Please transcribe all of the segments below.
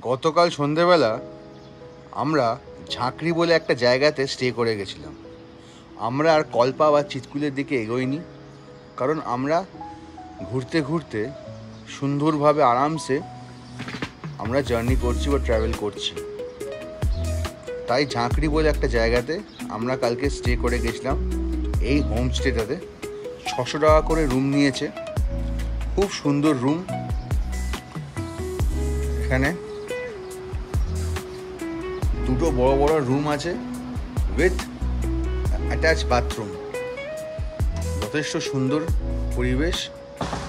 গতকাল সন্ধেবেলা আমরা ঝাঁকড়ি বলে একটা জায়গাতে স্টে করে গেছিলাম। আমরা আর কল্পা বা চিৎকুলের দিকে এগোইনি, কারণ আমরা ঘুরতে ঘুরতে সুন্দরভাবে আরামসে আমরা জার্নি করছি বা ট্রাভেল করছি। তাই ঝাঁকড়ি বলে একটা জায়গাতে আমরা কালকে স্টে করে গেছিলাম। এই হোমস্টেটাতে 600 টাকা করে রুম নিয়েছে। খুব সুন্দর রুম। এখানে দুটো বড় বড় রুম আছে উইথ অ্যাটাচ বাথরুম। যথেষ্ট সুন্দর পরিবেশ।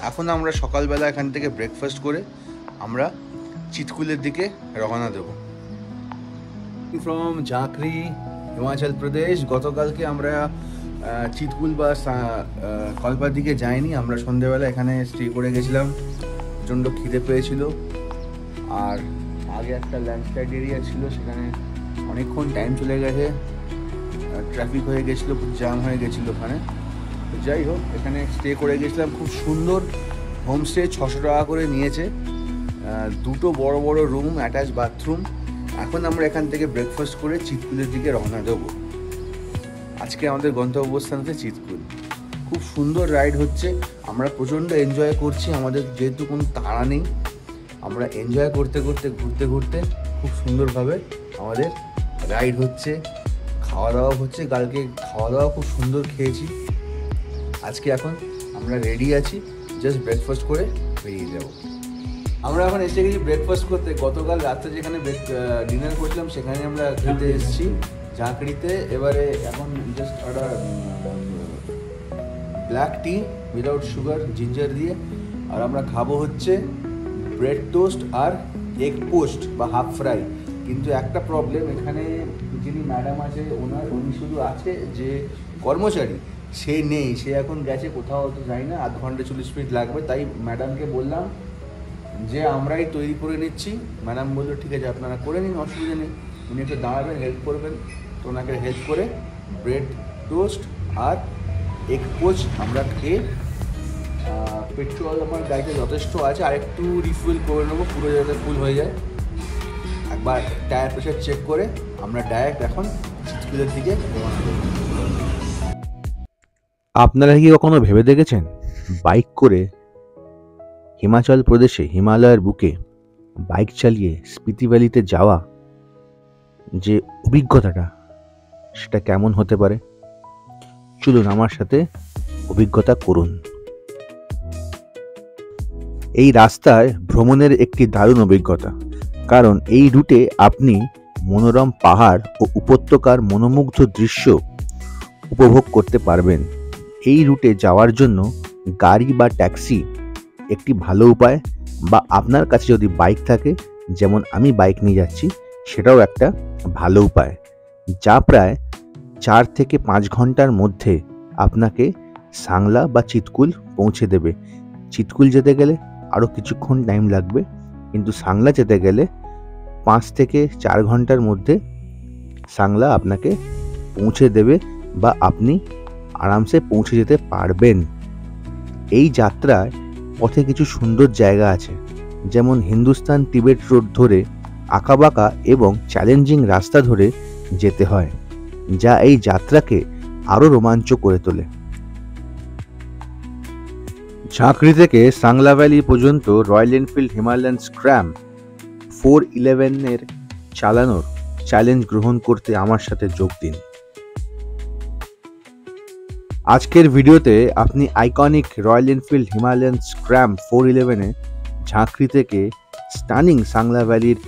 এখন আমরা সকালবেলা এখান থেকে ব্রেকফাস্ট করে আমরা চিৎকুলের দিকে রওনা দেব। ফ্রম ঝাঁকড়ি, হিমাচল প্রদেশ। গতকালকে আমরা চিৎকুল বা কল্পার দিকে যাইনি। আমরা সন্ধ্যেবেলা এখানে স্টে করে গেছিলাম, প্রচণ্ড খিদে পেয়েছিল। আর আগে একটা ল্যান্ডস্লাইড এরিয়া ছিল, সেখানে অনেকক্ষণ টাইম চলে গেছে, ট্রাফিক হয়ে গেছিলো, জ্যাম হয়ে গেছিলো ওখানে। তো যাই হোক, এখানে স্টে করে গেছিলাম। খুব সুন্দর হোমস্টে, 600 টাকা করে নিয়েছে। দুটো বড় বড় রুম, অ্যাটাচ বাথরুম। এখন আমরা এখান থেকে ব্রেকফাস্ট করে চিৎকুলের দিকে রওনা দেবো। আজকে আমাদের গন্তব্যস্থান হচ্ছে চিৎকুল। খুব সুন্দর রাইড হচ্ছে, আমরা প্রচণ্ড এনজয় করছি। আমাদের যেহেতু কোনো তাড়া নেই, আমরা এনজয় করতে করতে ঘুরতে ঘুরতে খুব সুন্দরভাবে আমাদের রাইড হচ্ছে, খাওয়া দাওয়া হচ্ছে। কালকে খাওয়া দাওয়া খুব সুন্দর খেয়েছি। আজকে এখন আমরা রেডি আছি, জাস্ট ব্রেকফাস্ট করে বেরিয়ে যাব। আমরা এখন এসে গেছি ব্রেকফাস্ট করতে। গতকাল রাত্রে যেখানে ডিনার করছিলাম সেখানে আমরা খেতে এসেছি ঝাঁকড়িতে। এবারে এখন জাস্ট অর্ডার ব্ল্যাক টি উইদাউট সুগার, জিঞ্জার দিয়ে। আর আমরা খাবো হচ্ছে ব্রেড টোস্ট আর এগ পোস্ট বা হাফ ফ্রাই। কিন্তু একটা প্রবলেম, এখানে যিনি ম্যাডাম আছে উনি শুধু আছে যে কর্মচারী, সে নেই। সে এখন গেছে কোথাও, তো যাই না, আধ ঘন্টা 40 মিনিট লাগবে। তাই ম্যাডামকে বললাম যে আমরাই তৈরি করে নিচ্ছি। ম্যাডাম বললো ঠিক আছে, আপনারা করে নিন, অসুবিধা নেই। উনি একটু দাঁড়াবেন, হেল্প করবেন। তো ওনাকে হেল্প করে ব্রেড টোস্ট আর এগ পোস্ট আমরা খেয়ে, পেট্রোল আমার গাড়িতে যথেষ্ট আছে, আর একটু রিফিল করে নেবো, পুরো যাতে ফুল হয়ে যায়। একবার টায়ার প্রেশার চেক করে আমরা ডাইরেক্ট এখন চিৎকুলের দিকে রওনা দেব। আপনারা কি কখনো ভেবে দেখেছেন বাইক করে হিমাচল প্রদেশে হিমালয়ের বুকে বাইক চালিয়ে স্পিতি ভ্যালিতে যাওয়া যে অভিজ্ঞতাটা, সেটা কেমন হতে পারে? চলুন আমার সাথে অভিজ্ঞতা করুন। এই রাস্তায় ভ্রমণের একটি দারুণ অভিজ্ঞতা, কারণ এই রুটে আপনি মনোরম পাহাড় ও উপত্যকার মনোমুগ্ধ দৃশ্য উপভোগ করতে পারবেন। এই রুটে যাওয়ার জন্য গাড়ি বা ট্যাক্সি একটি ভালো উপায়, বা আপনার কাছে যদি বাইক থাকে, যেমন আমি বাইক নিয়ে যাচ্ছি, সেটাও একটা ভালো উপায়, যা প্রায় 4 থেকে 5 ঘন্টার মধ্যে আপনাকে সাংলা বা চিৎকুল পৌঁছে দেবে। চিৎকুল যেতে গেলে আরও কিছুক্ষণ টাইম লাগবে, কিন্তু সাংলা যেতে গেলে 5 থেকে 4 ঘন্টার মধ্যে সাংলা আপনাকে পৌঁছে দেবে, বা আপনি আরামসে পৌঁছে যেতে পারবেন। এই যাত্রায় পথে কিছু সুন্দর জায়গা আছে, যেমন হিন্দুস্তান তিবেট রোড ধরে আঁকাবাঁকা এবং চ্যালেঞ্জিং রাস্তা ধরে যেতে হয়, যা এই যাত্রাকে আরও রোমাঞ্চ করে তোলে। ঝাঁকড়ি থেকে সাংলা ভ্যালি পর্যন্ত রয়্যাল এনফিল্ড হিমালয়ান স্ক্র্যাম 411 চালানোর চ্যালেঞ্জ গ্রহণ করতে আমার সাথে যোগ দিন। আজকের ভিডিওতে আপনি iconic royal Enfield Himalayan Scram 411 ঝাঁকড়ি থেকে স্টানিং সাংলা ভ্যালির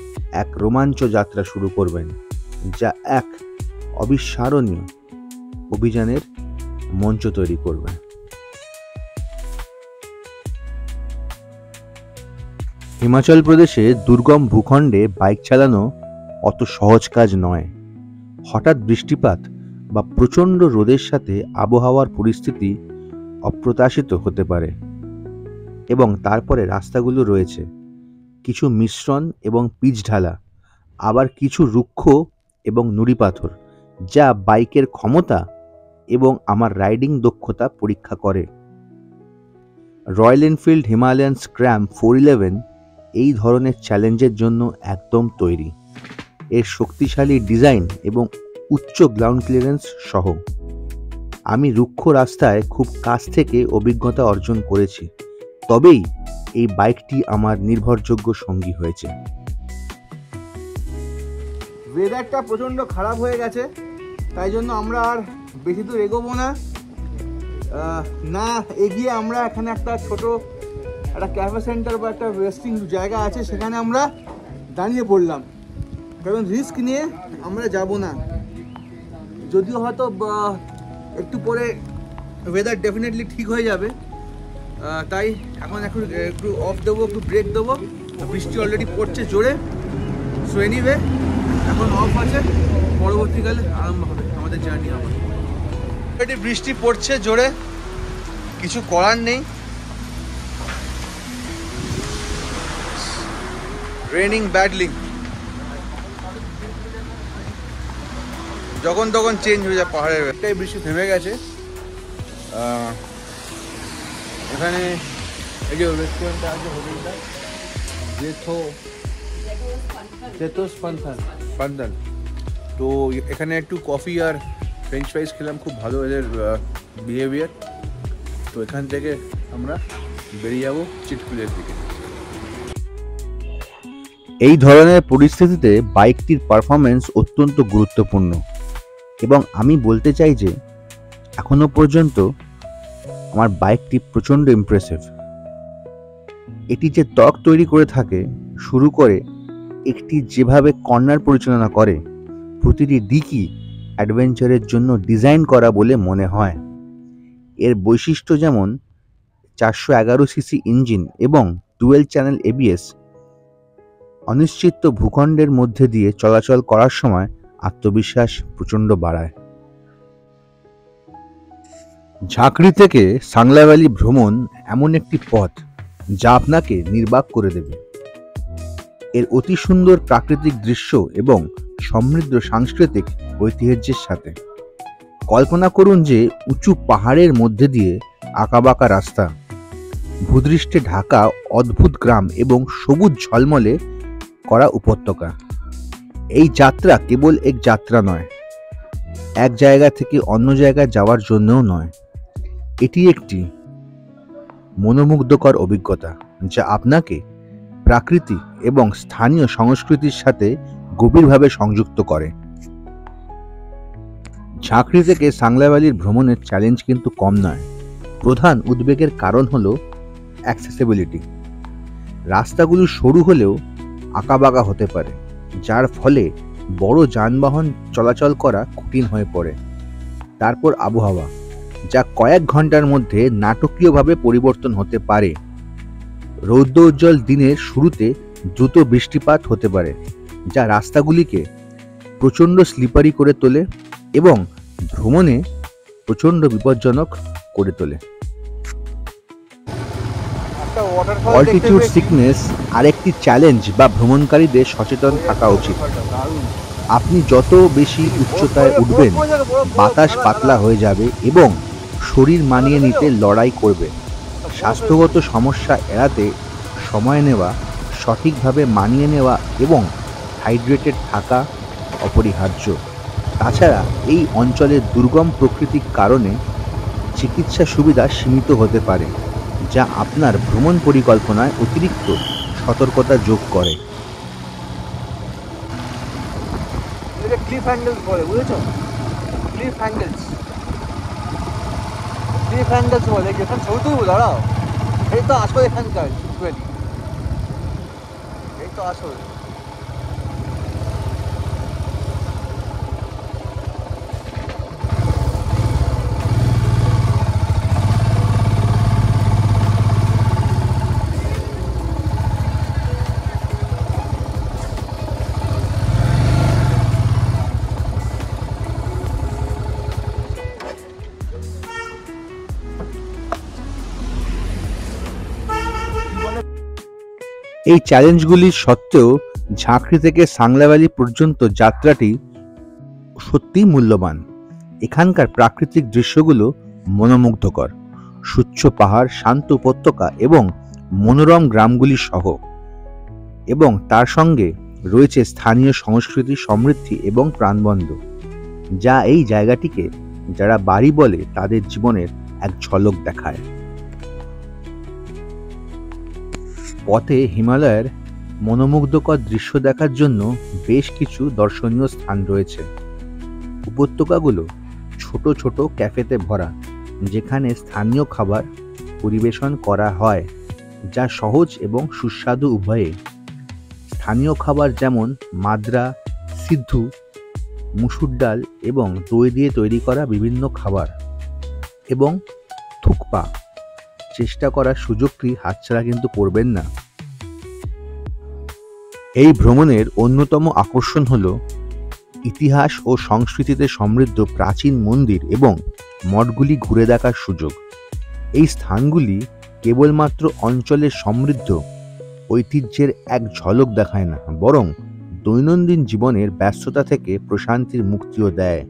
এক রোমাঞ্চ যাত্রা শুরু করবেন, যা এক অবিস্মরণীয় অভিযানের মঞ্চ তৈরি করবে। হিমাচল প্রদেশে দুর্গম ভূখণ্ডে বাইক চালানো অত সহজ কাজ নয়। হঠাৎ বৃষ্টিপাত বা প্রচণ্ড রোদের সাথে আবহাওয়ার পরিস্থিতি অপ্রত্যাশিত হতে পারে, এবং তারপরে রাস্তাগুলো রয়েছে কিছু মিশ্রণ এবং পিচ ঢালা, আবার কিছু রুক্ষ এবং নুড়ি পাথর, যা বাইকের ক্ষমতা এবং আমার রাইডিং দক্ষতা পরীক্ষা করে। রয়্যাল এনফিল্ড হিমালয়ান স্ক্র্যাম 411 এই ধরনের চ্যালেঞ্জের জন্য একদম তৈরি। এর শক্তিশালী ডিজাইন এবং উচ্চ গ্রাউন্ড ক্লিয়ারেন্স সহ আমি রুক্ষ রাস্তায় খুব কাছ থেকে অভিজ্ঞতা অর্জন করেছি, তবেই এই বাইকটি আমার নির্ভরযোগ্য সঙ্গী হয়েছে। ওয়েদারটা প্রচণ্ড খারাপ হয়ে গেছে, তাই জন্য আমরা আর বেশি দূর এগোবো না। এগিয়ে আমরা এখানে একটা ছোট একটা ক্যাফে সেন্টার বা একটা রেস্টিং জায়গা আছে, সেখানে আমরা দাঁড়িয়ে পড়লাম, কারণ রিস্ক নিয়ে আমরা যাব না। যদিও হয়তো একটু পরে ওয়েদার ডেফিনেটলি ঠিক হয়ে যাবে, তাই এখন একটু অফ দেবো, একটু ব্রেক দেবো। বৃষ্টি অলরেডি পড়ছে জোরে। সো এনিওয়ে, এখন অফ আছে, পরবর্তীকালে আরম্ভ হবে আমাদের জার্নি। অলরেডি বৃষ্টি পড়ছে জোরে, কিছু করার নেই। রেনিং ব্যাডলি, যখন তখন চেঞ্জ হয়ে যায় পাহাড়ের। একটাই বৃষ্টি থেমে গেছে। এখানে এই যে রেস্টুরেন্টটা আছে, হোটেলটা জেথোস পান্থান, তো এখানে একটু কফি আর ফ্রেঞ্চ ফ্রাইস খেলাম, খুব ভালো এদের বিহেভিয়ার। তো এখান থেকে আমরা বেরিয়ে যাবো চিটকুলের দিকে। এই ধরনের পরিস্থিতিতে বাইকটির পারফরম্যান্স অত্যন্ত গুরুত্বপূর্ণ, এবং আমি বলতে চাই যে এখনো পর্যন্ত আমার বাইকটি প্রচণ্ড ইমপ্রেসিভ। এটি যে ত্বক তৈরি করে থাকে শুরু করে একটি যেভাবে কর্নার পরিচালনা করে, প্রতিটি দিকই অ্যাডভেঞ্চারের জন্য ডিজাইন করা বলে মনে হয়। এর বৈশিষ্ট্য যেমন 411 সিসি ইঞ্জিন এবং ডুয়েল চ্যানেল এবিএস অনিশ্চিত ভূখণ্ডের মধ্যে দিয়ে চলাচল করার সময় আত্মবিশ্বাস প্রচণ্ড বাড়ায়। ঝাঁকড়ি থেকে সাংলা ভ্যালি ভ্রমণ এমন একটি পথ যা আপনাকে নির্বাক করে দেবে। এর অতি সুন্দর প্রাকৃতিক দৃশ্য এবং সমৃদ্ধ সাংস্কৃতিক ঐতিহ্যের সাথে। কল্পনা করুন যে উঁচু পাহাড়ের মধ্যে দিয়ে আঁকাবাঁকা রাস্তা, ভূদৃষ্টে ঢাকা অদ্ভুত গ্রাম এবং সবুজ ঝলমলে করা উপত্যকা। এই যাত্রা কেবল এক যাত্রা নয়, এক জায়গা থেকে অন্য জায়গায় যাওয়ার জন্যও নয়, এটি একটি মনোমুগ্ধকর অভিজ্ঞতা যা আপনাকে প্রকৃতি এবং স্থানীয় সংস্কৃতির সাথে গভীরভাবে সংযুক্ত করে। ঝাঁকড়ি থেকে সাংলা ভ্যালির ভ্রমণের চ্যালেঞ্জ কিন্তু কম নয়। প্রধান উদ্বেগের কারণ হলো অ্যাক্সেসিবিলিটি। রাস্তাগুলো সরু হলেও আঁকাবাঁকা হতে পারে, যার ফলে বড় যানবাহন চলাচল করা কঠিন হয়ে পড়ে। তারপর আবহাওয়া, যা কয়েক ঘন্টার মধ্যে নাটকীয়ভাবে পরিবর্তন হতে পারে। রৌদ্রোজ্জ্বল দিনের শুরুতে দ্রুত বৃষ্টিপাত হতে পারে, যা রাস্তাগুলিকে প্রচণ্ড স্লিপারি করে তোলে এবং ভ্রমণে প্রচণ্ড বিপজ্জনক করে তোলে। অল্টিটিউড সিকনেস আরেকটি চ্যালেঞ্জ, বা ভ্রমণকারীদের সচেতন থাকা উচিত। আপনি যত বেশি উচ্চতায় উঠবেন, বাতাস পাতলা হয়ে যাবে এবং শরীর মানিয়ে নিতে লড়াই করবে। স্বাস্থ্যগত সমস্যা এড়াতে সময় নেওয়া, সঠিকভাবে মানিয়ে নেওয়া এবং হাইড্রেটেড থাকা অপরিহার্য। তাছাড়া এই অঞ্চলের দুর্গম প্রকৃতির কারণে চিকিৎসা সুবিধা সীমিত হতে পারে, যা আপনার ভ্রমণ পরিকল্পনায় অতিরিক্ত সতর্কতা যোগ করে। ক্লিফ হ্যান্ডেলস বলে, বুঝেছো? ক্লিফ হ্যান্ডেলস বলে, যেখানে ছবি তুলবো, দাঁড়াও, এই তো আসো এখানকার, এই তো আসো। এই চ্যালেঞ্জগুলির সত্ত্বেও ঝাঁকড়ি থেকে সাংলা ভ্যালি পর্যন্ত যাত্রাটি সত্যিই মূল্যবান। এখানকার প্রাকৃতিক দৃশ্যগুলো মনোমুগ্ধকর। স্বচ্ছ পাহাড়, শান্ত উপত্যকা এবং মনোরম গ্রামগুলি সহ এবং তার সঙ্গে রয়েছে স্থানীয় সংস্কৃতি, সমৃদ্ধি এবং প্রাণবন্ত, যা এই জায়গাটিকে যারা বাড়ি বলে তাদের জীবনের এক ঝলক দেখায়। পথে হিমালয়ের মনোমুগ্ধকর দৃশ্য দেখার জন্য বেশ কিছু দর্শনীয় স্থান রয়েছে। উপত্যকাগুলো ছোট ছোট ক্যাফেতে ভরা, যেখানে স্থানীয় খাবার পরিবেশন করা হয়, যা সহজ এবং সুস্বাদু উভয়ে। স্থানীয় খাবার যেমন মাদ্রা, সিদ্ধু, মুসুর ডাল এবং দই দিয়ে তৈরি করা বিভিন্ন খাবার এবং থুকপা চেষ্টা করার সুযোগটি হাতছাড়া কিন্তু করবেন না। এই ভ্রমণের অন্যতম আকর্ষণ হল ইতিহাস ও সংস্কৃতিতে সমৃদ্ধ প্রাচীন মন্দির এবং মঠগুলি ঘুরে দেখার সুযোগ। এই স্থানগুলি কেবলমাত্র অঞ্চলের সমৃদ্ধ ঐতিহ্যের এক ঝলক দেখায় না, বরং দৈনন্দিন জীবনের ব্যস্ততা থেকে প্রশান্তির মুক্তিও দেয়।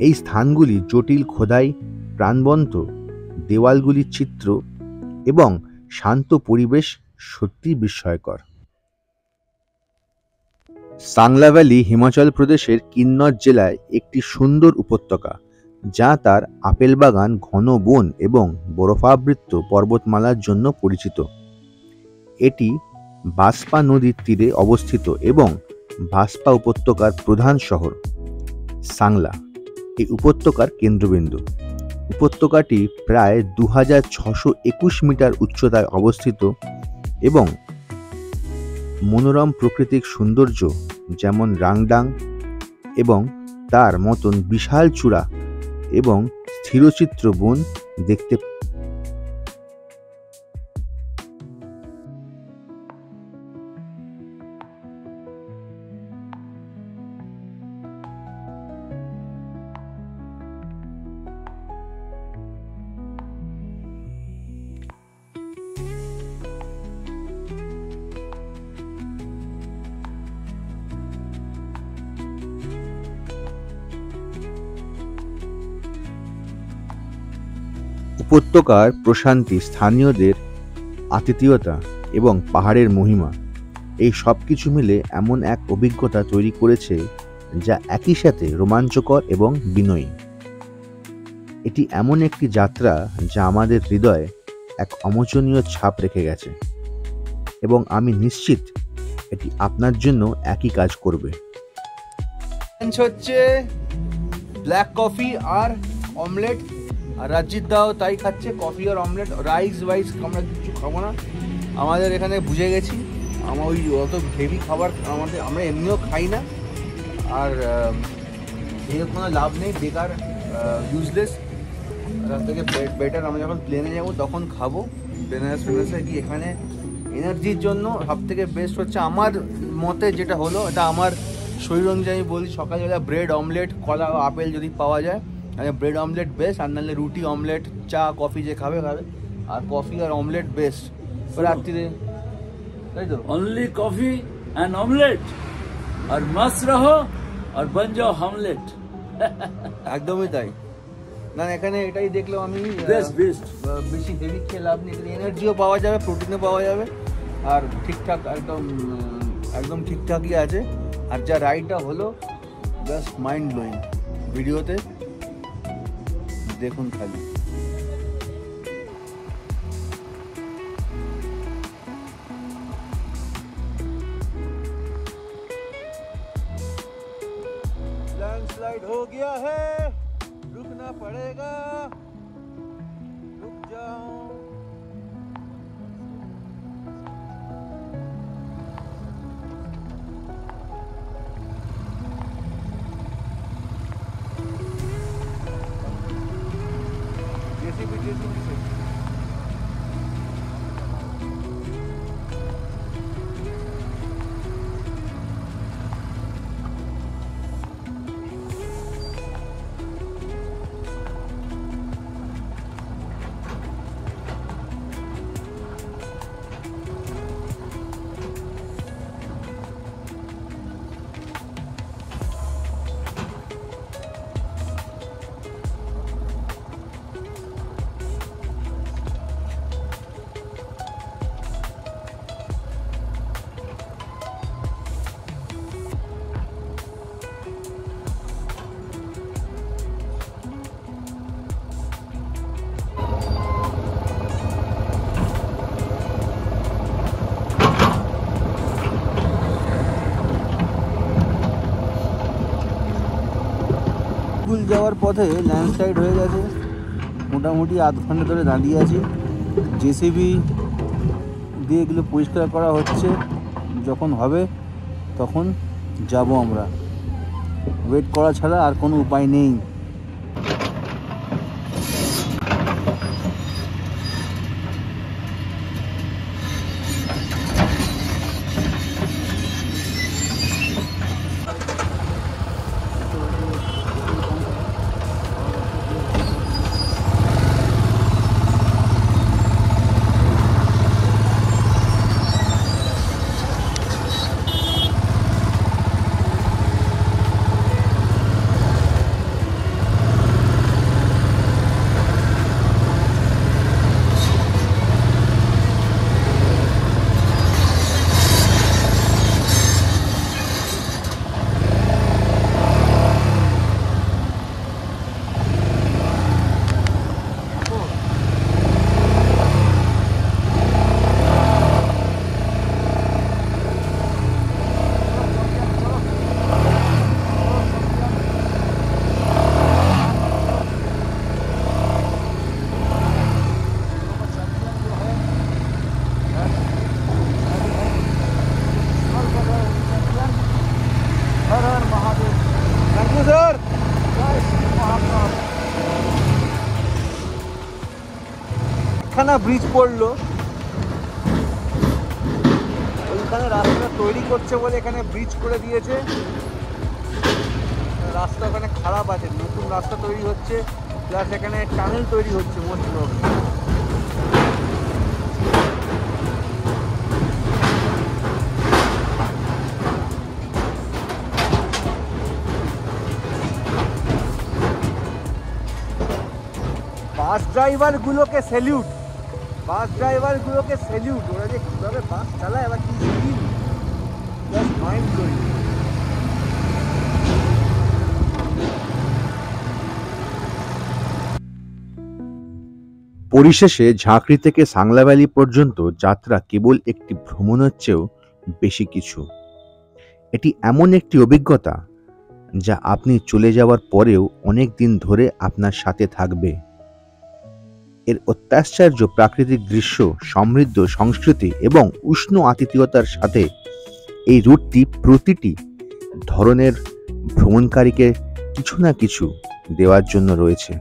এই স্থানগুলি জটিল খোদাই, প্রাণবন্ত দেওয়ালগুলির চিত্র এবং শান্ত পরিবেশ সত্যি বিস্ময়কর। সাংলা ভ্যালি হিমাচল প্রদেশের কিন্নর জেলায় একটি সুন্দর উপত্যকা, যা তার আপেল বাগান, ঘন বন এবং বরফাবৃত পর্বতমালার জন্য পরিচিত। এটি বাসপা নদীর তীরে অবস্থিত এবং বাসপা উপত্যকার প্রধান শহর সাংলা এই উপত্যকার কেন্দ্রবিন্দু। উপত্যকাটি প্রায় 2621 মিটার উচ্চতায় অবস্থিত এবং মনোরম প্রাকৃতিক সৌন্দর্য যেমন রাংডাং এবং তার মতন বিশাল চূড়া এবং স্থিরচিত্র বন দেখতে। উপত্যকার প্রশান্তি, স্থানীয়দের আতিথেয়তা এবং পাহাড়ের মহিমা, এই সব কিছু মিলে এমন এক অভিজ্ঞতা তৈরি করেছে যা একই সাথে রোমাঞ্চকর এবং বিনয়ী। এটি এমন একটি যাত্রা যা আমাদের হৃদয়ে এক অমোচনীয় ছাপ রেখে গেছে এবং আমি নিশ্চিত এটি আপনার জন্য একই কাজ করবে। হচ্ছে ব্ল্যাক কফি আর অমলেট, আর রাজ্জিত দাও তাই খাচ্ছে, কফি আর অমলেট। রাইস ওয়াইস আমরা কিছু খাবো না, আমাদের এখানে বুঝে গেছি। আমার ওই অত হেভি খাবার আমরা এমনিও খাই না, আর এর কোনো লাভ নেই, বেকার, ইউজলেস। তার থেকে বেটার আমরা যখন প্লেনে যাবো তখন খাবো। প্লেনে কি এখানে এনার্জির জন্য সব থেকে বেস্ট হচ্ছে আমার মতে যেটা হলো, এটা আমার শরীর অনুযায়ী বলি, সকালবেলা ব্রেড অমলেট, কলা আপেল যদি পাওয়া যায়, ব্রেড অমলেট বেস্ট, আর নাহলে রুটি অমলেট, চা কফি যে খাবে, আর কফি আর অমলেট বেস্ট রাত্রিরে, তাই তো? অনলি কফি অ্যান্ড অমলেট, আর মস্ত রহো আর বন যাও অমলেট। একদমই তাই। না এখানে এটাই দেখলাম আমি, বেশি হেভি খেয়ে লাভ নেই, এনার্জিও পাওয়া যাবে, প্রোটিনও পাওয়া যাবে, আর ঠিকঠাক একদম ঠিকঠাকই আছে। আর যা রাইডটা হলো জাস্ট মাইন্ড ব্লোয়িং, ভিডিওতে দেখুন খালি। लैंडस्लाइड हो गया है, रुकना पड़ेगा, रुक जाओ। जेसीबी से স্কুল যাওয়ার পথে ল্যান্ডস্লাইড হয়ে গেছে, মোটামুটি আধ ঘন্টা ধরে দাঁড়িয়ে আছি। জেসিবি দিয়ে এগুলো পরিষ্কার করা হচ্ছে, যখন হবে তখন যাব আমরা। ওয়েট করা ছাড়া আর কোনো উপায় নেই। একখানা ব্রিজ পড়লো, ওইখানে রাস্তাটা তৈরি করছে বলে এখানে ব্রিজ করে দিয়েছে। রাস্তা ওখানে খারাপ আছে, নতুন রাস্তা তৈরি হচ্ছে, প্লাস এখানে টানেল তৈরি হচ্ছে মধ্যে। বাস ড্রাইভারগুলোকে স্যালিউট, বাস ড্রাইভারগুলোকে স্যালিউট। ওরা যে কীভাবে বাস চালায়, আবার কী স্কিল, জাস্ট মাইন্ড ব্লোয়িং। পরিশেষে ঝাঁকড়ি থেকে সাংলা ভ্যালি পর্যন্ত যাত্রা কেবল একটি ভ্রমণের চেয়েও বেশি কিছু। এটি এমন একটি অভিজ্ঞতা যা আপনি চলে যাওয়ার পরেও অনেক দিন ধরে আপনার সাথে থাকবে। এর অত্যাশ্চর্য প্রাকৃতিক দৃশ্য, সমৃদ্ধ সংস্কৃতি এবং উষ্ণ আতিথেয়তার সাথে এই রুটটি প্রতিটি ধরনের ভ্রমণকারীকে কিছু না কিছু দেওয়ার জন্য রয়েছে।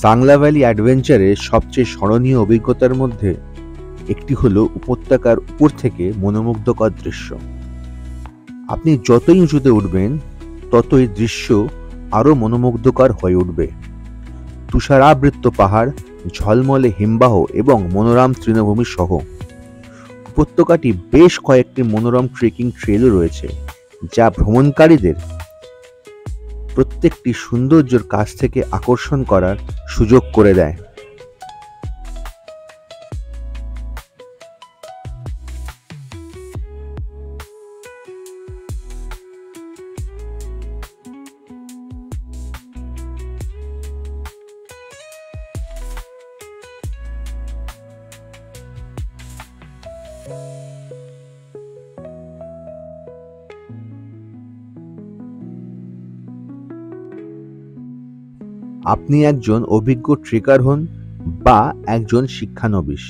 সাংলা ভ্যালি অ্যাডভেঞ্চারের সবচেয়ে স্মরণীয় অভিজ্ঞতার মধ্যে একটি হলো উপত্যকার উপর থেকে মনোমুগ্ধকর দৃশ্য। আপনি যতই উঁচুতে উঠবেন ততই দৃশ্য আরো মনোমুগ্ধকর হয়ে উঠবে। তুষারাবৃত পাহাড়, ঝলমলে হিমবাহ এবং মনোরম তৃণভূমি সহ উপত্যকাটি বেশ কয়েকটি মনোরম ট্রেকিং ট্রেলও রয়েছে, যা ভ্রমণকারীদের প্রত্যেকটি সৌন্দর্যের কাছ থেকে আকর্ষণ করার সুযোগ করে দেয়। আপনি একজন অভিজ্ঞ ট্রেকার হন বা একজন শিক্ষানবিশ,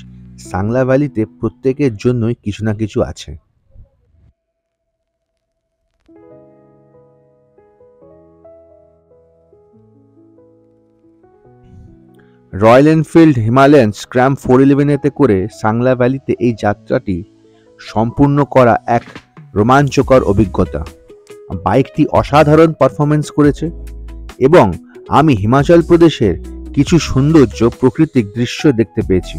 সাংলা ভ্যালিতে প্রত্যেকের জন্যই কিছু না কিছু আছে। রয়্যাল এনফিল্ড হিমালয়ান স্ক্র্যাম 411 করে সাংলা ভ্যালিতে এই যাত্রাটি সম্পূর্ণ করা এক রোমাঞ্চকর অভিজ্ঞতা। বাইকটি অসাধারণ পারফরমেন্স করেছে এবং আমি হিমাচল প্রদেশের কিছু সৌন্দর্য প্রাকৃতিক দৃশ্য দেখতে পেয়েছি।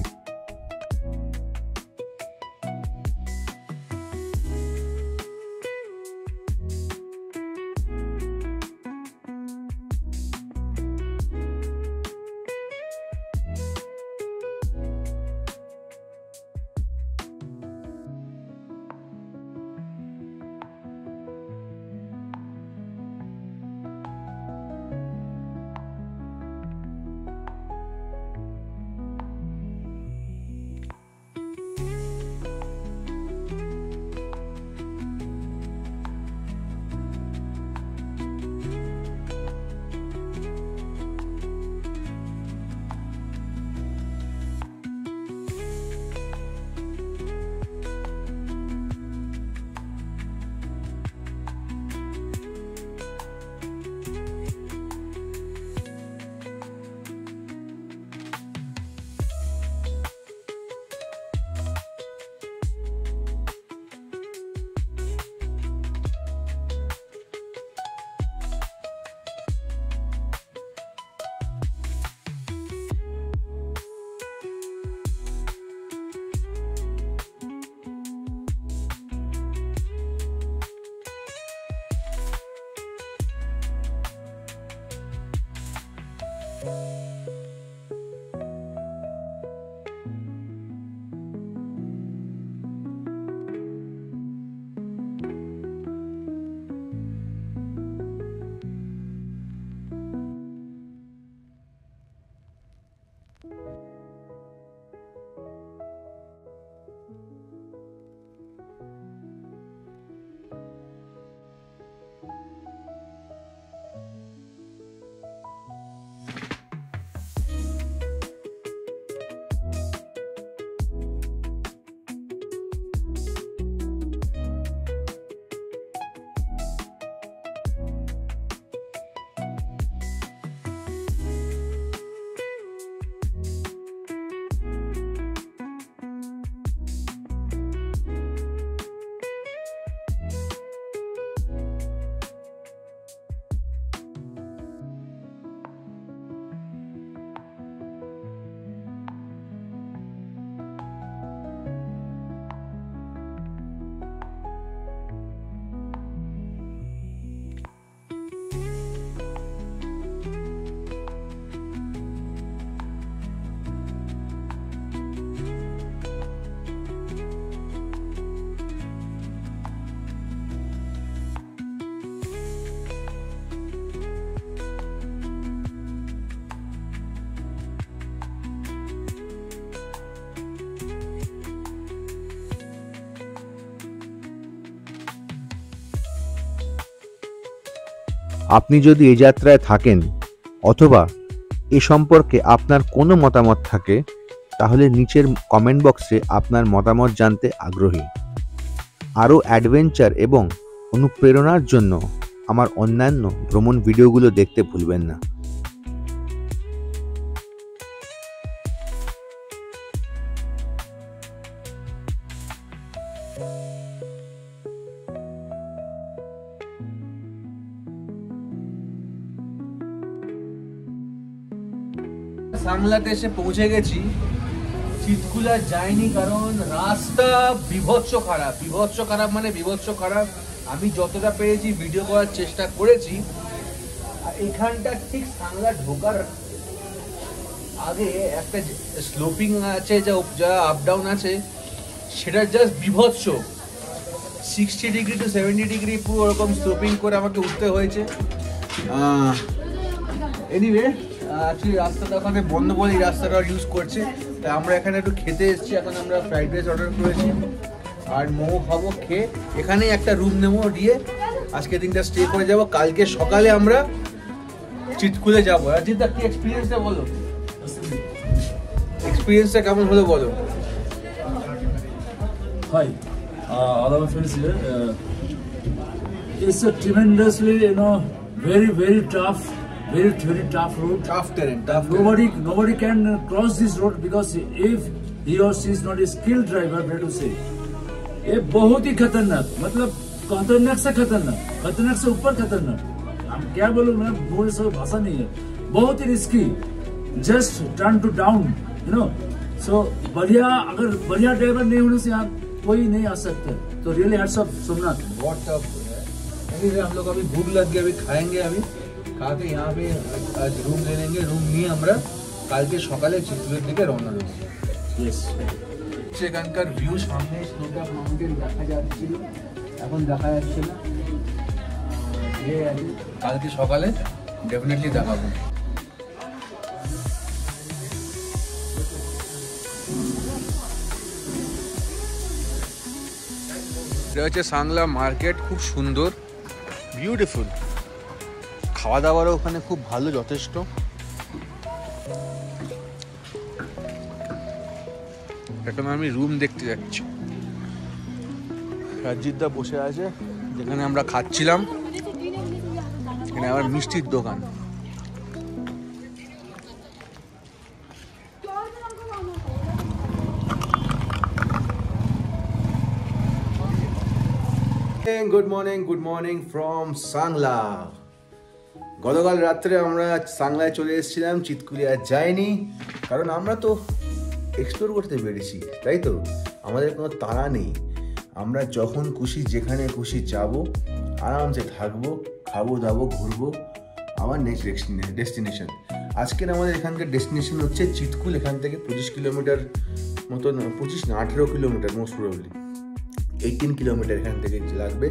আপনি যদি এই যাত্রায় থাকেন অথবা এ সম্পর্কে আপনার কোনো মতামত থাকে তাহলে নিচের কমেন্ট বক্সে আপনার মতামত জানতে আগ্রহী। আরও অ্যাডভেঞ্চার এবং অনুপ্রেরণার জন্য আমার অন্যান্য ভ্রমণ ভিডিওগুলো দেখতে ভুলবেন না। সাংলাতে এসে পৌঁছে গেছি, চিৎকুলা যায়নি কারণ রাস্তা বিভৎস খারাপ মানে বিভৎস খারাপ। আমি যতটা পেরেছি ভিডিও করার চেষ্টা করেছি। আর এখানটা ঠিক সাংলা ঢোকার আগে একটা স্লোপিং আছে, যা আপ ডাউন আছে, সেটা জাস্ট বিভৎস। 60 ডিগ্রি টু 70 ডিগ্রি পুরো ওরকম স্লোপিং করে আমাকে উঠতে হয়েছে। এনিওয়ে, অ্যাকচুয়ালি রাস্তাটা ওখানে বন্ধ বলে এই রাস্তাটা ইউজ করছে। তাই আমরা এখানে একটু খেতে এসেছি। এখন আমরা ফ্রাইড রাইস অর্ডার করেছি আর মোমো খাবো। খেয়ে এখানেই একটা রুম নেবো, দিয়ে আজকে দিনটা স্টে করে যাব। কালকে সকালে আমরা চিৎকুলে যাবো। রাজিদা, কি এক্সপিরিয়েন্সটা বলো, এক্সপিরিয়েন্সটা কেমন হলো বলো। Hi, all of our friends here. It's a tremendously, very tough road. Tough terrain. Nobody can cross this road because if he or she is not a skilled driver, better to say, ये बहुत ही खतरनाक, मतलब खतरनाक से ऊपर खतरनाक। हम क्या बोलूं, मैं बोल सब भाषा नहीं है। बहुत ही risky, just turn to down, so अगर बढ़िया ड्राइवर नहीं होने से यहाँ कोई नहीं आ सकता। तो रियली हैट्स ऑफ सोमनाथ। बहुत टफ है। एनीवे, हम लोग अभी भूख लग गया, अभी खाएंगे। अभी खा के यहाँ पे आज रूम ले लेंगे। रूम নিয়ে আমরা কালকে সকালে চিৎকুলের দিকে রওনা দেব। यस, সেখানকার ভিউ সামনে স্নোক্যাপ মাউন্টেন দেখা যাচ্ছিল, এখন দেখা যাচ্ছে না। কালকে সকালে ডেফিনেটলি দেখাবো। এটা হচ্ছে সাংলা মার্কেট, খুব সুন্দর, বিউটিফুল। খাওয়া দাওয়ারও ওখানে খুব ভালো, যথেষ্ট। এখন আমি রুম দেখতে যাচ্ছি। রাজিদদা বসে আছে যেখানে আমরা খাচ্ছিলাম, এখানে আবার মিষ্টির দোকান। Good morning from Sangla. গতকাল রাত্রে আমরা সাংলায় চলে এসেছিলাম, চিৎকুলিয়া যাইনি কারণ আমরা তো এক্সপ্লোর করতে পেরেছি, তাই তো। আমাদের কোনো তাড়া নেই, আমরা যখন খুশি যেখানে খুশি যাব, আরামসে থাকবো, খাবো দাবো, ঘুরবো। আমার নেক্সট ডেস্টিনেশন আজকের আমাদের এখানকার ডেস্টিনেশন হচ্ছে চিৎকুল। এখান থেকে 25 কিলোমিটার মতন, 25 না 18 কিলোমিটার, মোস্ট প্রবাবলি 18 কিলোমিটার এখান থেকে লাগবে।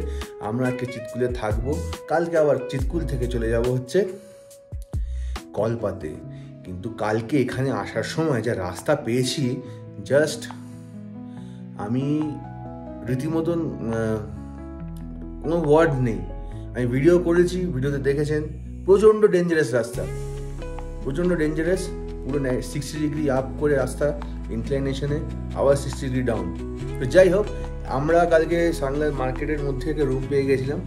আমরা আজকে চিৎকুলে থাকবো, কালকে আবার চিৎকুল থেকে চলে যাব হচ্ছে কলপাতে। কিন্তু কালকে এখানে আসার সময় যা রাস্তা পেয়েছি, জাস্ট আমি রীতিমতন কোনো ওয়ার্ড নেই। আমি ভিডিও করেছি, ভিডিওতে দেখেছেন, প্রচণ্ড ডেঞ্জারাস রাস্তা, প্রচণ্ড ডেঞ্জারাস। পুরো 60 ডিগ্রি আপ করে রাস্তা ইনক্লাইনেশনে, আবার 60 ডিগ্রি ডাউন। তো যাই হোক, আমরা কালকে সাংলার মার্কেটের মধ্যে একটা রুম পেয়ে গেছিলাম।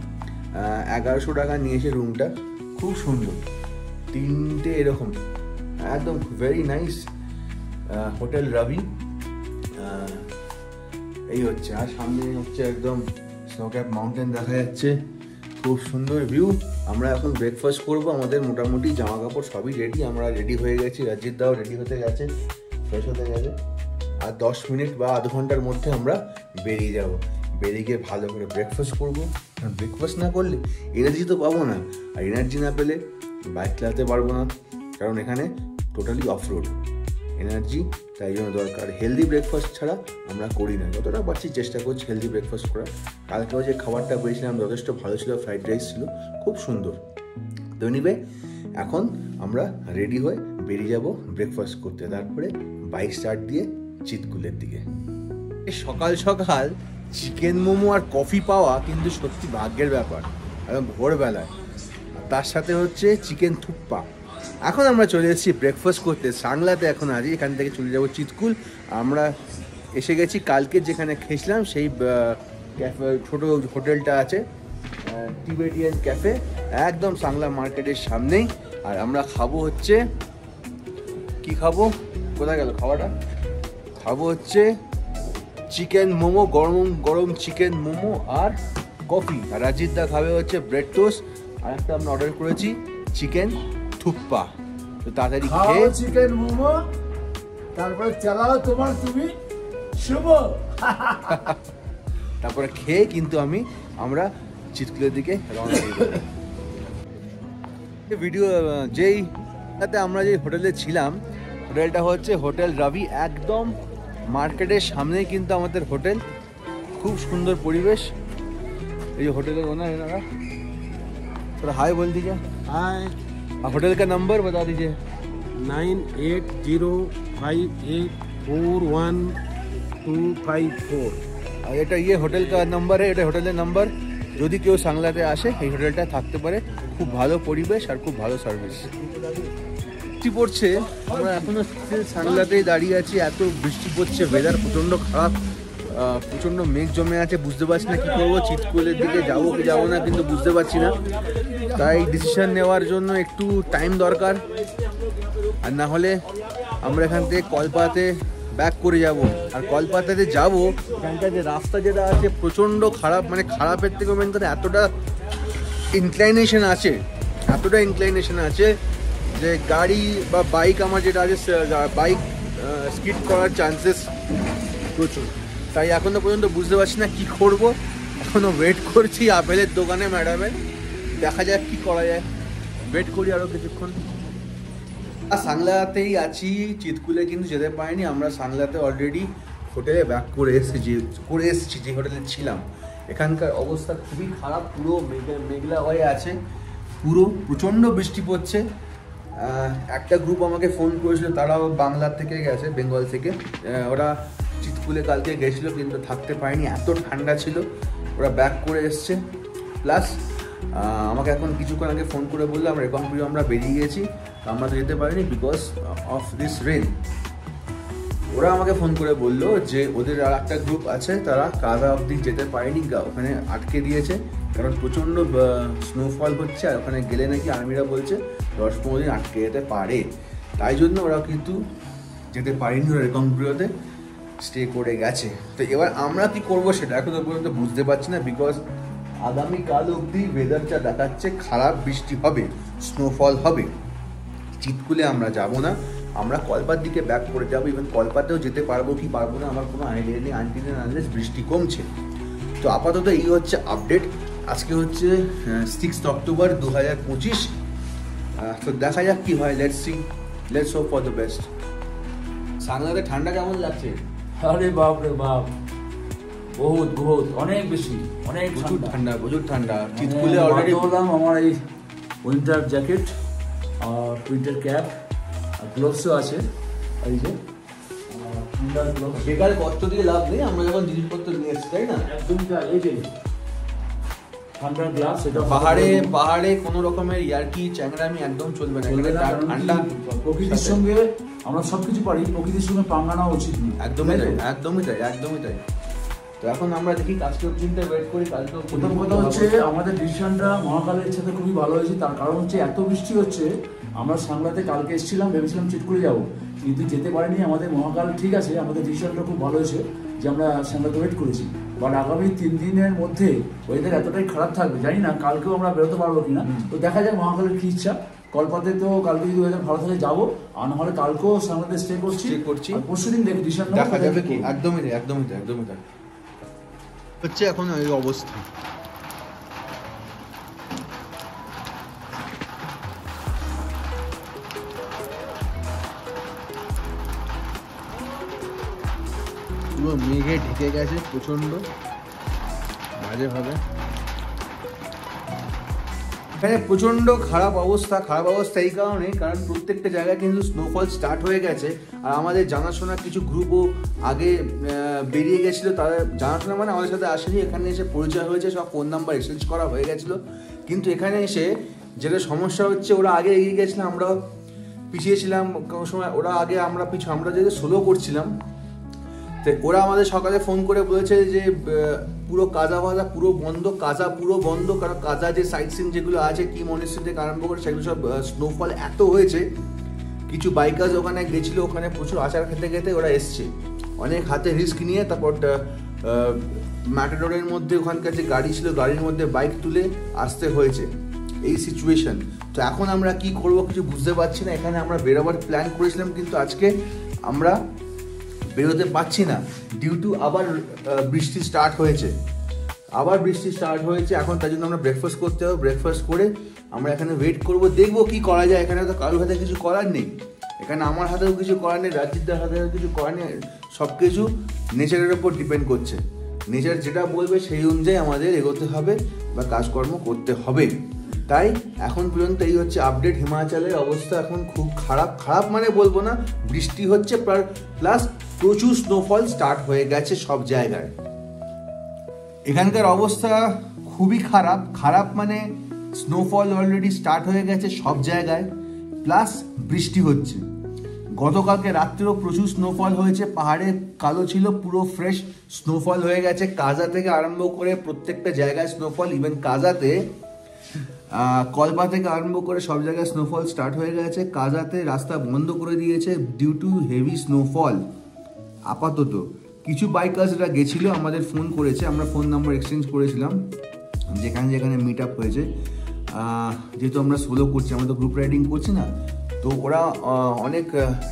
1100 টাকা নিয়েছে রুমটা, খুব সুন্দর, 3টে এরকম, একদম ভেরি নাইস। হোটেল রবি এই হচ্ছে। আর সামনে হচ্ছে একদম স্নোক্যাপ মাউন্টেন দেখা যাচ্ছে, খুব সুন্দর ভিউ। আমরা এখন ব্রেকফাস্ট করব। আমাদের মোটামুটি জামা কাপড় সবই রেডি, আমরা রেডি হয়ে গেছি। রাজিদ দাও রেডি হতে গেছে, ফ্রেশ হতে গেছে। আর 10 মিনিট বা আধ ঘন্টার মধ্যে আমরা বেরিয়ে যাব। বেরিয়ে গিয়ে ভালো করে ব্রেকফাস্ট করবো। ব্রেকফাস্ট না করলে এনার্জি তো পাবো না, আর এনার্জি না পেলে বাইক চালাতে পারবো না, কারণ এখানে টোটালি অফ রোড। এনার্জি তাই জন্য দরকার। হেলদি ব্রেকফাস্ট ছাড়া আমরা করি না, যতটা পারছি চেষ্টা করছি হেলদি ব্রেকফাস্ট করার। কালকেও যে খাবারটা পেয়েছিলাম যথেষ্ট ভালো ছিল, ফ্রাইড রাইস ছিল, খুব সুন্দর। তো নিবে এখন আমরা রেডি হয়ে বেরিয়ে যাব ব্রেকফাস্ট করতে, তারপরে বাইক স্টার্ট দিয়ে চিৎকুলের দিকে। সকাল সকাল চিকেন মোমো আর কফি পাওয়া কিন্তু সত্যি ভাগ্যের ব্যাপার, একদম ভোরবেলায়। তার সাথে হচ্ছে চিকেন থুপ্পা। এখন আমরা চলে এসেছি ব্রেকফাস্ট করতে সাংলাতে। এখন আজই এখান থেকে চলে যাবো চিতকুল। আমরা এসে গেছি কালকে যেখানে খেয়েছিলাম সেই ক্যাফে, ছোটো হোটেলটা আছে টিবেটিয়ান ক্যাফে, একদম সাংলা মার্কেটের সামনেই। আর আমরা খাবো হচ্ছে, কি খাবো, কোথায় গেল খাওয়াটা, খাবো হচ্ছে চিকেন মোমো, গরম গরম চিকেন মোমো আর কফি। আর রাজিত দা খাবে হচ্ছে ব্রেড টোস্ট, আর একটা আমরা অর্ডার করেছি চিকেন থুপ্পা। তো তাড়াতাড়ি খেয়ে চিকেন মোমো, তারপরে চালাও তোমার তুমি শুভ। তারপরে খেয়ে কিন্তু আমরা চিতকুলের দিকে রওনা দিব। ভিডিও আমরা যে হোটেলে ছিলাম, হোটেলটা হচ্ছে হোটেল রবি, একদম মার্কেটের সামনেই কিন্তু আমাদের হোটেল। খুব সুন্দর পরিবেশ। এই যে হোটেলের ওনার, এনারা थोड़ा हाय बोल दीजिए। हाय। होटल का नंबर बता दीजिए। 9805841254। আর এটা হোটেল কা নাম্বার, এটা হোটেলের নাম্বার। যদি কেউ সাংলাতে আসে এই হোটেলটা থাকতে পারে। খুব ভালো পরিবেশ আর খুব ভালো সার্ভিস। বৃষ্টি পড়ছে, আমরা এখনো সাংলাতেই দাঁড়িয়ে আছি। এত বৃষ্টি পড়ছে, ওয়েদার প্রচণ্ড খারাপ, প্রচণ্ড মেঘ জমে আছে। বুঝতে পারছি না কী করবো, চিতকুলের দিকে যাবো কি যাবো না কিন্তু বুঝতে পারছি না। তাই ডিসিশন নেওয়ার জন্য একটু টাইম দরকার, আর না হলে আমরা এখান থেকে কলপাতে ব্যাক করে যাব। আর কলপাতাতে যাব, এখানকার যে রাস্তা যেটা আছে প্রচণ্ড খারাপ, মানে খারাপের থেকে মেন করে এতটা ইনক্লাইনেশন আছে যে গাড়ি বা বাইক আমার যেটা আছে, বাইক স্কিড করার চান্সেস প্রচুর। তাই এখনো পর্যন্ত বুঝতে পারছি না কী করবো। এখনও ওয়েট করছি আপেলের দোকানে ম্যাডামের, দেখা যাক কী করা যায়। ওয়েট করি আরও কিছুক্ষণ। সাংলাতেই আছি, চিতকুলে কিন্তু যেতে পারিনি। আমরা সাংলাতে অলরেডি হোটেলে ব্যাক করে এসেছি যে হোটেলে ছিলাম। এখানকার অবস্থা খুবই খারাপ, পুরো মেঘলা হয়ে আছে, পুরো প্রচণ্ড বৃষ্টি পড়ছে। একটা গ্রুপ আমাকে ফোন করেছিল, তারাও বাংলার থেকে গেছে, বেঙ্গল থেকে। ওরা চিতকুলে কালকে গেছিলো কিন্তু থাকতে পারেনি, এত ঠান্ডা ছিল। ওরা ব্যাক করে এসছে। প্লাস আমাকে এখন কিছুক্ষণ আগে ফোন করে বললো আমরা বেরিয়ে গেছি, আমরা তো যেতে পারিনি বিকজ অফ দিস রেন। ওরা আমাকে ফোন করে বললো যে ওদের আর একটা গ্রুপ আছে, তারা কাদা অবধি যেতে পারেনি, ওখানে আটকে দিয়েছে, কারণ প্রচণ্ড স্নোফল হচ্ছে। আর ওখানে গেলে নাকি আর্মিরা বলছে 10-15 দিন আটকে যেতে পারে। তাই জন্য ওরা কিন্তু যেতে পারেনি, ওরা রেকংপুরিওতে স্টে করে গেছে। তো এবার আমরা কি করবো সেটা এখনো পর্যন্ত বুঝতে পারছি না, বিকজ আগামীকাল অবধি ওয়েদারটা দেখাচ্ছে খারাপ, বৃষ্টি হবে, স্নোফল হবে। চিতকুলে আমরা যাব না, আমরা কলপার দিকে ব্যাক করে যাবো। ইভেন কলপাতেও যেতে পারবো কি পারবো না আমার কোনো আইডিয়া নেই, আনলেস বৃষ্টি কমছে। তো আপাতত এই হচ্ছে আপডেট। আজকে হচ্ছে 6 অক্টোবর 2025। তো দেখা যাক কি হয়, let's hope for the best. সাংলাতে ঠান্ডা কেমন লাগছে? আরে বাপ রে বাপ, বহুত বহুত অনেক বেশি, অনেক প্রচুর ঠান্ডা। চিতকুলে অলরেডি বললাম আমার এই উইন্টার জ্যাকেট আর উইন্টার ক্যাপ আর গ্লোভসও আছে। এই যে ঠান্ডার গ্লোভস, বেকার কষ্ট দিয়ে লাভ নেই, আমরা যখন জিনিসপত্র নিয়ে এসছি, তাই না? একদমই তাই। এই যে ঠান্ডার গ্লাভস, এটা পাহাড়ে কোনো রকমের ইয়ার্কি চ্যাংরামি একদম চলবে না। ঠান্ডা প্রকৃতির সঙ্গে আমরা সবকিছু পারি, প্রকৃতির সঙ্গে পাঙ্গা নেওয়া উচিত না। একদমই তাই। তো এখন আমরা দেখি কালকের দিনটা ওয়েট করি। কালকে প্রথম কথা হচ্ছে আমাদের ডিসিশনটা মহাকালের ইচ্ছাতে খুবই ভালো হয়েছে। তার কারণ হচ্ছে এত বৃষ্টি হচ্ছে। আমরা সাংলাতে কালকে এসেছিলাম, ভেবেছিলাম চিতকুলে যাবো, কিন্তু যেতে পারিনি। আমাদের মহাকাল ঠিক আছে, আমাদের ডিসিশনটা খুব ভালো হয়েছে যে আমরা সাংলাতে ওয়েট করেছি। বাট আগামী 3 দিনের মধ্যে ওয়েদার এতটাই খারাপ থাকবে, জানি না কালকেও আমরা বেরোতে পারবো কিনা। তো দেখা যাক মহাকালের কি ইচ্ছা। কলপাতে তো কালকে যদি ওয়েদার ভালো থাকে যাবো, আর নাহলে কালকেও সাংলাতে স্টে করছি। পরশুদিন দেখি ডিসিশন দেখা যাবে কি। একদমই তাই হচ্ছে এখন এই অবস্থা। পুরো মেঘে ঢেকে গেছে প্রচণ্ড বাজেভাবে। এখানে প্রচণ্ড খারাপ অবস্থা এই কারণ প্রত্যেকটা জায়গায় কিন্তু স্নোফল স্টার্ট হয়ে গেছে। আর আমাদের জানাশোনা কিছু গ্রুপও আগে বেরিয়ে গেছিলো, তাদের জানাশোনা মানে আমাদের সাথে আসেনি, এখানে এসে পরিচয় হয়েছে, সব ফোন নাম্বার এক্সচেঞ্জ করা হয়ে গেছিলো। কিন্তু এখানে এসে যেটা সমস্যা হচ্ছে, ওরা আগে এগিয়ে গেছিলাম, আমরা পিছিয়েছিলাম কোনো সময়, ওরা আগে আমরা আমরা যেহেতু স্লো করছিলাম, তো ওরা আমাদের সকালে ফোন করে বলেছে যে পুরো কাজা ভাজা পুরো বন্ধ, কাজা পুরো বন্ধ, কারণ কাজা যে সাইট সিন যেগুলো আছে কি মনিস্ট্রি থেকে আরম্ভ করে সেগুলো সব স্নোফল এত হয়েছে, কিছু বাইকার্স ওখানে গেছিলো, ওখানে প্রচুর আচার খেতে খেতে ওরা এসছে, অনেক হাতে রিস্ক নিয়ে, তারপর ম্যাটাডোরের মধ্যে ওখানকার যে গাড়ি ছিল গাড়ির মধ্যে বাইক তুলে আসতে হয়েছে, এই সিচুয়েশন। তো এখন আমরা কি করব কিছু বুঝতে পারছি না। এখানে আমরা বেরোবার প্ল্যান করেছিলাম, কিন্তু আজকে আমরা বেরোতে পারছি না ডিউ টু আবার বৃষ্টি স্টার্ট হয়েছে, এখন তার জন্য আমরা ব্রেকফাস্ট করতে হবে, ব্রেকফাস্ট করে আমরা এখানে ওয়েট করব, দেখবো কি করা যায়। এখানে তো কারোর হাতে কিছু করার নেই, এখানে আমার হাতেও কিছু করার নেই, রাজ্যিকদার হাতেও কিছু করার নেই, সব কিছু নেচারের উপর ডিপেন্ড করছে। নেচার যেটা বলবে সেই অনুযায়ী আমাদের এগোতে হবে বা কাজকর্ম করতে হবে। তাই এখন পর্যন্ত এই হচ্ছে আপডেট। হিমাচলের অবস্থা এখন খুব খারাপ, মানে বলবো না, বৃষ্টি হচ্ছে প্লাস প্রচুর স্নোফল স্টার্ট হয়ে গেছে সব জায়গায়। এখানকার অবস্থা খুবই খারাপ মানে স্নোফল অলরেডি স্টার্ট হয়ে গেছে সব জায়গায়, প্লাস বৃষ্টি হচ্ছে। গতকালকে রাত্রেও প্রচুর স্নোফল হয়েছে, পাহাড়ে কালো ছিল, পুরো ফ্রেশ স্নোফল হয়ে গেছে, কাজা থেকে আরম্ভ করে প্রত্যেকটা জায়গায় স্নোফল, ইভেন কাজাতে কলবা থেকে আরম্ভ করে সব জায়গায় স্নোফল স্টার্ট হয়ে গেছে। কাজাতে রাস্তা বন্ধ করে দিয়েছে ডিউ টু হেভি স্নোফল। আপাতত কিছু বাইকার্সরা গেছিল, আমাদের ফোন করেছে, আমরা ফোন নাম্বার এক্সচেঞ্জ করেছিলাম যেখানে মিট আপ হয়েছে। যেহেতু আমরা সোলো করছি, আমরা তো গ্রুপ রাইডিং করছি না, তো ওরা অনেক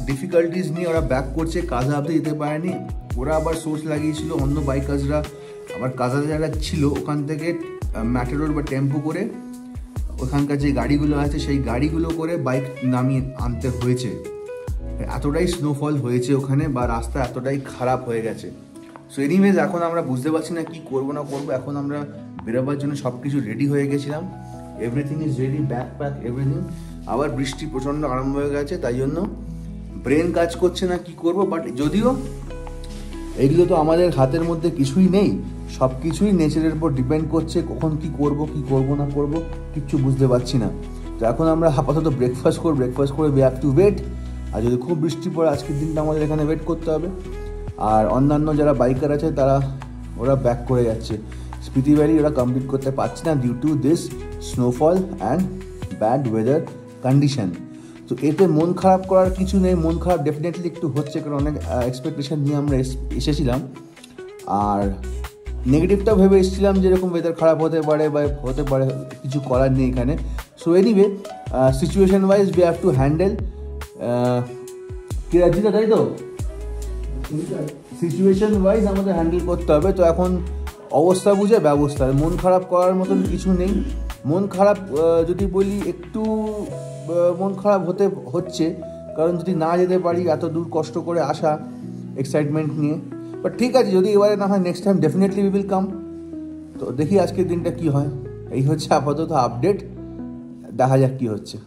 ডিফিকাল্টিস নিয়ে ওরা ব্যাক করছে, কাজা অব্দি যেতে পারেনি। ওরা আবার সোর্স লাগিয়েছিল অন্য বাইকার্সরা, আবার কাজা যারা ছিল ওখান থেকে ম্যাটাডোর বা টেম্পো করে ওখানকার যে গাড়িগুলো আছে সেই গাড়িগুলো করে বাইক নামিয়ে আনতে হয়েছে। এতটাই স্নোফল হয়েছে ওখানে, বা রাস্তা এতটাই খারাপ হয়ে গেছে। সো এনিওয়েজ এখন আমরা বুঝতে পারছি না কি করবো না করবো। এখন আমরা বেরোবার জন্য সব কিছু রেডি হয়ে গেছিলাম, everything is ready, backpack everything. আবার বৃষ্টি প্রচণ্ড আরম্ভ হয়ে গেছে, তাই জন্য ব্রেন কাজ করছে না কি করব। বাট যদিও এগুলো তো আমাদের হাতের মধ্যে কিছুই নেই, সব কিছুই নেচারের উপর ডিপেন্ড করছে, কখন কি করব না করব কিচ্ছু বুঝতে পারছি না। তো এখন আমরা আপাতত ব্রেকফাস্ট করে উই হ্যাভ টু ওয়েট। আর যদি খুব বৃষ্টি পড়ে আজকের দিনটা আমাদের এখানে ওয়েট করতে হবে। আর অন্যান্য যারা বাইকার আছে ওরা ব্যাক করে যাচ্ছে। স্পিতি ভ্যালি ওরা কমপ্লিট করতে পারছে না due to this snowfall and bad weather condition. তো এতে মন খারাপ করার কিছু নেই, মন খারাপ ডেফিনেটলি একটু হচ্ছে, কারণ অনেক এক্সপেকটেশন নিয়ে আমরা এসেছিলাম। আর নেগেটিভটাও ভেবে এসেছিলাম যেরকম ওয়েদার খারাপ হতে পারে বা হতে পারে, কিছু করার নেই এখানে। So anyway situation wise we have to handle. কি রাজ্যিতা, তাই তো সিচুয়েশন ওয়াইজ আমাদের হ্যান্ডেল করতে হবে। তো এখন অবস্থা বুঝে ব্যবস্থা, মন খারাপ করার মতন কিছু নেই। মন খারাপ যদি বলি, একটু মন খারাপ হচ্ছে, কারণ যদি না যেতে পারি, এত দূর কষ্ট করে আসা এক্সাইটমেন্ট নিয়ে। বাট ঠিক আছে, যদি এবারে না হয় next time definitely we will come. তো দেখি আজকের দিনটা কি হয়। এই হচ্ছে আপাতত আপডেট, দেখা যাক কি হচ্ছে।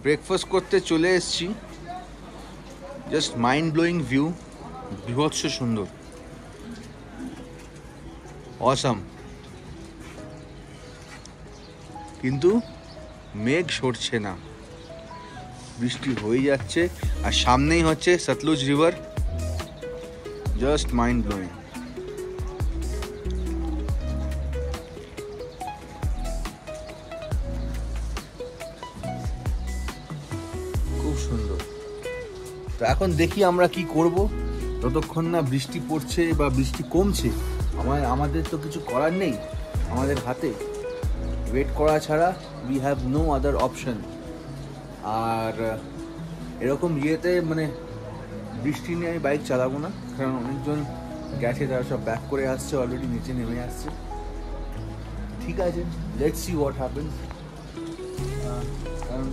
ব্রেকফাস্ট করতে চলে এসেছি, জাস্ট মাইন্ড ব্লোয়িং ভিউ, বিভৎস সুন্দর, অসাম। কিন্তু মেঘ সরছে না, বৃষ্টি হয়ে যাচ্ছে, আর সামনেই হচ্ছে Sutlej river, just mind blowing. খুব সুন্দর। তো এখন দেখি আমরা কি করব, যতক্ষণ না বৃষ্টি পড়ছে বা বৃষ্টি কমছে। আমাদের তো কিছু করার নেই, আমাদের হাতে ওয়েট করা ছাড়া we have no other option. আর এরকম ইয়েতে মানে বৃষ্টি নিয়ে আমি বাইক চালাবো না, কারণ অনেকজন গেছে, তারা সব ব্যাক করে আসছে, অলরেডি নিচে নেমে আসছে। ঠিক আছে, লেটস সি হোয়াট হ্যাপেন্স। কারণ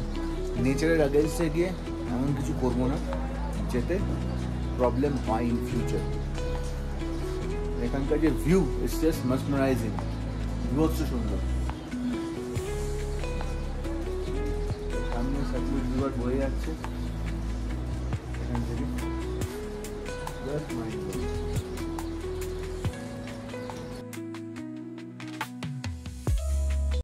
নেচারের আগেন্সে গিয়ে এমন কিছু করবো না যেতে প্রবলেম হয় ইন ফিউচার। এখানকার যে ভিউ ইটস জাস্ট মেসমারাইজিং, বিভৎস সুন্দর। সামনে সতলুজ রিভার বয়ে যাচ্ছে এখান থেকে, জাস্ট মাইন্ড ব্লোয়িং।